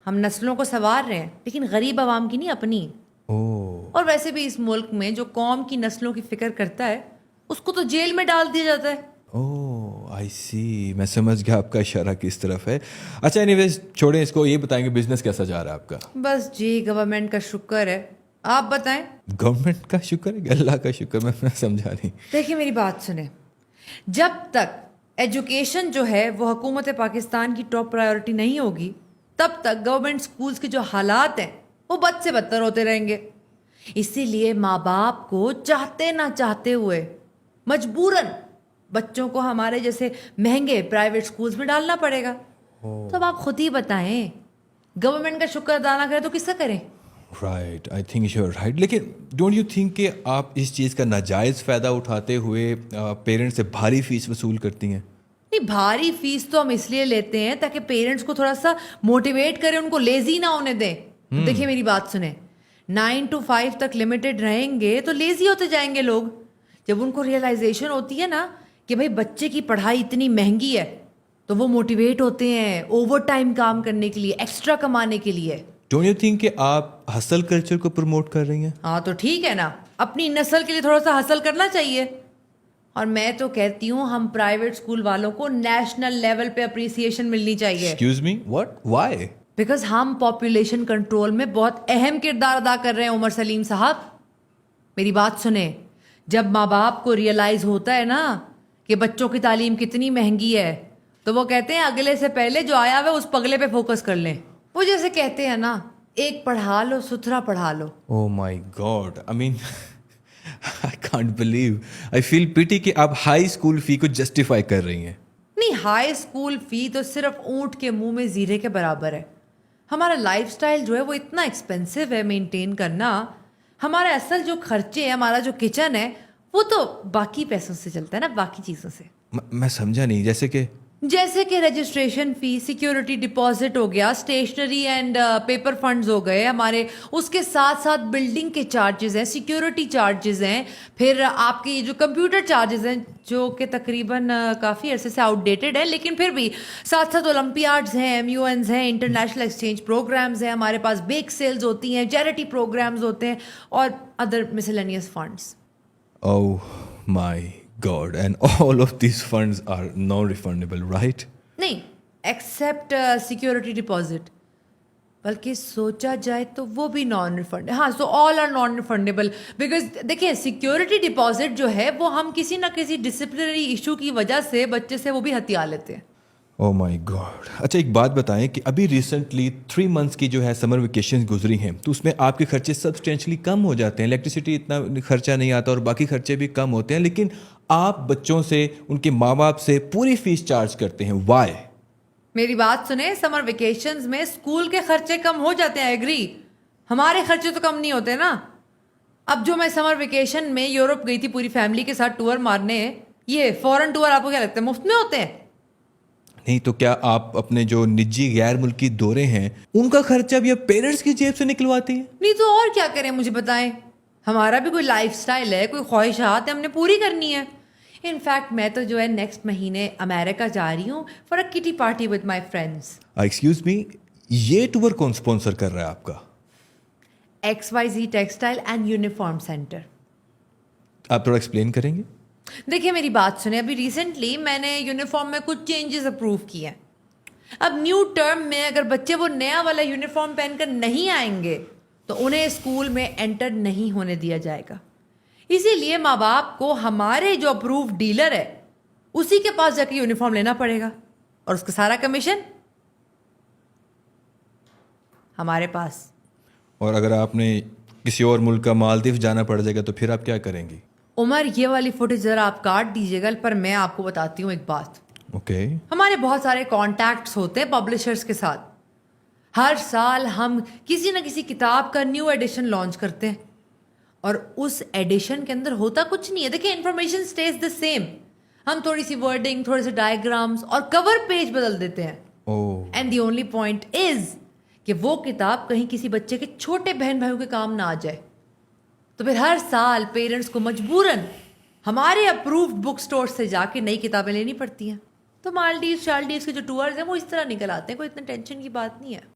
ہم نسلوں کو سنوار رہے ہیں لیکن غریب عوام کی نہیں، اپنی. اور ویسے بھی اس ملک میں جو قوم کی نسلوں کی فکر کرتا ہے اس کو تو جیل میں ڈال دیا جاتا ہے. آئی سی، میں سمجھ گیا آپ کا اشارہ کس طرف ہے. اچھا اینی ویز چھوڑیں اس کو، یہ بتائیں گے بزنس کیسا جا رہا ہے آپ کا؟ بس جی گورنمنٹ کا شکر ہے. آپ بتائیں. گورنمنٹ کا شکر ہے کہ اللہ کا شکر؟ میں سمجھا نہیں. دیکھیے میری بات سنیں، جب تک ایجوکیشن جو ہے وہ حکومت پاکستان کی ٹاپ پرائیورٹی نہیں ہوگی تب تک گورنمنٹ سکولز کے جو حالات ہیں وہ بد سے بدتر ہوتے رہیں گے. اسی لیے ماں باپ کو چاہتے نہ چاہتے ہوئے مجبوراً بچوں کو ہمارے جیسے مہنگے پرائیویٹ سکولز میں ڈالنا پڑے گا. تو اب آپ خود ہی بتائیں، گورنمنٹ کا شکر ادا نہ کرے تو کس کا کریں؟ Right, I think you are right. لیکن ڈونٹ یو تھنک کہ آپ اس چیز کا ناجائز فائدہ اٹھاتے ہوئے پیرنٹس سے بھاری فیس وصول کرتی ہیں؟ نہیں، بھاری فیس تو ہم اس لیے لیتے ہیں تاکہ پیرنٹس کو تھوڑا سا موٹیویٹ کریں، ان کو لیزی نہ ہونے دیں. دیکھیے میری بات سنیں، 9 to 5 تک لمیٹڈ رہیں گے تو لیزی ہوتے جائیں گے لوگ. جب ان کو ریئلائزیشن ہوتی ہے نا کہ بھائی بچے کی پڑھائی اتنی مہنگی ہے تو وہ موٹیویٹ ہوتے ہیں اوور ٹائم کام کرنے کے لیے، ایکسٹرا کمانے کے لیے. ڈونٹ یو تھنک کہ آپ ہسل کلچر کو پروموٹ کر رہی ہیں؟ ہاں تو ٹھیک ہے نا، اپنی نسل کے لیے تھوڑا سا حاصل کرنا چاہیے. اور میں تو کہتی ہوں ہم پرائیویٹ اسکول والوں کو نیشنل لیول پہ اپریسیشن ملنی چاہیے. Excuse me, what? Why? Because ہم پاپولیشن کنٹرول میں بہت اہم کردار ادا کر رہے ہیں. عمر سلیم صاحب میری بات سنیں، جب ماں باپ کو ریئلائز ہوتا ہے نا کہ بچوں کی تعلیم کتنی مہنگی ہے تو وہ کہتے ہیں اگلے سے پہلے جو آیا ہوا ہے اس پگلے پہ فوکس کر لیں. وہ جیسے کہتے ہیں نا، ایک پڑھا لو ستھرا پڑھا لو. Oh my god, I mean I can't believe, I feel pity کہ آپ ہائی اسکول فی کو جسٹیفائی کر رہی ہیں. نہیں، ہائی اسکول فی تو صرف اونٹ کے منہ میں زیرے کے برابر ہے. ہمارا لائف سٹائل جو ہے وہ اتنا ایکسپینسو ہے مینٹین کرنا. ہمارا اصل جو خرچے ہیں، ہمارا جو کچن ہے وہ تو باقی پیسوں سے چلتا ہے نا، باقی چیزوں سے. میں سمجھا نہیں. جیسے کہ رجسٹریشن فی، سیکیورٹی ڈپازٹ ہو گیا، اسٹیشنری اینڈ پیپر فنڈز ہو گئے ہمارے، اس کے ساتھ ساتھ بلڈنگ کے چارجز ہیں، سیکیورٹی چارجز ہیں، پھر آپ کے جو کمپیوٹر چارجز ہیں جو کہ تقریباً کافی عرصے سے آؤٹ ڈیٹڈ ہے لیکن پھر بھی، ساتھ ساتھ اولمپیاڈز ہیں، MUNs ہیں، انٹرنیشنل ایکسچینج پروگرامز ہیں، ہمارے پاس بیک سیلز ہوتی ہیں، چیریٹی پروگرامز ہوتے ہیں اور other miscellaneous funds. Oh my God, and all of these funds are non-refundable, right? نہیں، ایکسیپٹ سیکیورٹی ڈپازٹ، بلکہ سوچا جائے تو وہ بھی نان ریفنڈ. ہاں، سو آل آر نان ریفنڈیبل. بیکاز دیکھیں سیکیورٹی ڈپازٹ جو ہے وہ ہم کسی نہ کسی ڈسپلنری ایشو کی وجہ سے بچے سے وہ بھی ہتھیار لیتے ہیں. Oh my God. اچھا ایک بات بتائیں کہ ابھی ریسنٹلی 3 months کی جو ہے سمر ویکیشن گزری ہیں تو اس میں آپ کے خرچے سبسٹینشلی کم ہو جاتے ہیں. الیکٹریسٹی اتنا خرچہ نہیں آتا اور باقی خرچے بھی کم ہوتے ہیں، لیکن آپ بچوں سے، ان کے ماں باپ سے پوری فیس چارج کرتے ہیں. وائی؟ میری بات سنیں، سمر ویکیشنز میں اسکول کے خرچے کم ہو جاتے ہیں، ایگری. ہمارے خرچے تو کم نہیں ہوتے نا. اب جو میں سمر ویکیشن میں یورپ گئی تھی پوری فیملی کے ساتھ ٹور مارنے، یہ فورن ٹور آپ کو کیا لگتا ہے مفت میں ہوتے ہیں؟ نہیں تو کیا آپ اپنے جو نجی غیر ملکی دورے ہیں ان کا خرچہ بھی اب پیرنٹس کی جیب سے نکلواتی ہیں؟ نہیں تو اور کیا کریں، مجھے بتائیں. ہمارا بھی کوئی لائف سٹائل ہے، کوئی خواہشات ہے، ہم نے پوری کرنی ہے. انفیکٹ میں تو جو ہے نیکسٹ مہینے امریکہ جا رہی ہوں فار اے کٹی party with my friends. Excuse me, یہ ٹور کون اسپانسر کر رہا ہے آپ کا؟ XYZ textile and uniform centre. آپ تھوڑا ایکسپلین کریں گے؟ دیکھیے میری بات سنیں، ابھی ریسنٹلی میں نے یونیفارم میں کچھ چینجز اپروو کیے ہیں. اب نیو ٹرم میں اگر بچے وہ نیا والا یونیفارم پہن کر نہیں آئیں گے تو انہیں اسکول میں انٹر نہیں ہونے دیا جائے گا. اسی لیے ماں باپ کو ہمارے جو اپروو ڈیلر ہے اسی کے پاس جا کے یونیفارم لینا پڑے گا اور اس کا سارا کمیشن ہمارے پاس. اور اگر آپ نے کسی اور ملک کا مالدیف جانا پڑ جائے گا تو پھر آپ کیا کریں گی؟ عمر یہ والی فوٹیج ذرا آپ کاٹ دیجیے گا، پر میں آپ کو بتاتی ہوں ایک بات. اوکے. ہمارے بہت سارے کانٹیکٹس ہوتے ہیں پبلشرز کے ساتھ. ہر سال ہم کسی نہ کسی کتاب کا نیو ایڈیشن لانچ کرتے ہیں اور اس ایڈیشن کے اندر ہوتا کچھ نہیں ہے. دیکھیں انفارمیشن اسٹیز دا سیم، ہم تھوڑی سی ورڈنگ، تھوڑے سے ڈائیگرامس اور کور پیج بدل دیتے ہیں. And the only point is کہ وہ کتاب کہیں کسی بچے کے چھوٹے بہن بھائیوں کے کام نہ آ جائے. تو پھر ہر سال پیرنٹس کو مجبوراً ہمارے اپرووڈ بک اسٹور سے جا کے نئی کتابیں لینی پڑتی ہیں. تو مالڈیوز شالڈیوز کے جو ٹورز ہیں وہ اس طرح نکل آتے ہیں، کوئی اتنا ٹینشن کی بات نہیں ہے.